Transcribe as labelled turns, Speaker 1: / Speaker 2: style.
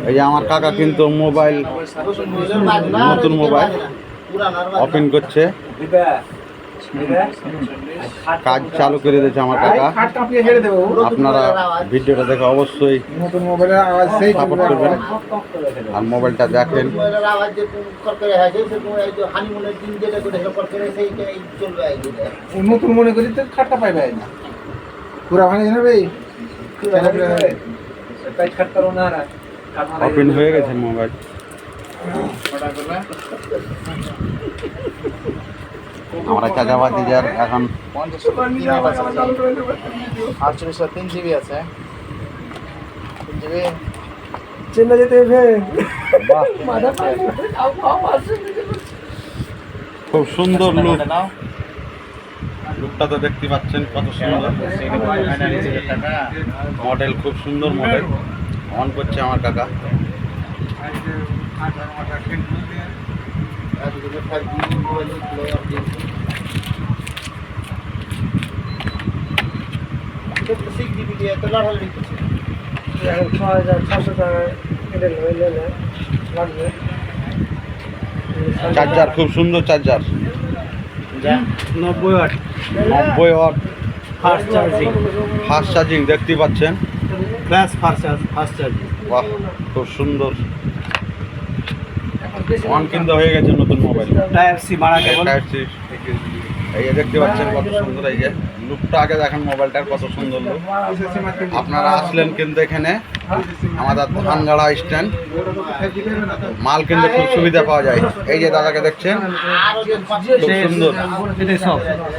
Speaker 1: এই যে আমার কাকা কিন্তু মোবাইল, নতুন মোবাইল ওপেন করছে, কাজ চালু করে দিয়েছে আমার কাকা। আপনারা ভিডিওটা দেখে অবশ্যই সাপোর্ট করবেন আর মোবাইলটা দেখেন।
Speaker 2: নতুন মনে করি তো খাটটা পাইবে না, পুরা ভাঙে যাবে।
Speaker 1: ওপেন হয়ে গেছে মোবাইল। আমরা চাচাবাদি যার এখন
Speaker 2: 3 জিবি আছে, 3 জিবি
Speaker 3: চেন্নাই যেতে
Speaker 1: খুব সুন্দর লুক, লুকটা তো দেখতে পাচ্ছেন কত সুন্দর মডেল, খুব সুন্দর মডেল। অন করছে আমার কাকা। চার্জার খুব সুন্দর charger,
Speaker 3: 90 watt
Speaker 1: 90 watt
Speaker 3: fast charging,
Speaker 1: fast charging দেখতে পাচ্ছেন।
Speaker 3: Plus fast charging.
Speaker 1: বাহ, খুব সুন্দর। অন কিন্তু হয়ে গেছে নতুন মোবাইল।
Speaker 3: টাইপ সি মারা কেবল।
Speaker 1: এই যে দেখতে পাচ্ছেন কত সুন্দর। এই যে লুকটা আগে দেখেন মোবাইলটার কত সুন্দর লুক। আপনারা আসলেন কিন্তু এখানে আমাদের ধানগাড়া স্ট্যান্ড, মাল কিন্তু খুব সুবিধা পাওয়া যায়। এই যে দাদাকে দেখছেন খুব সুন্দর।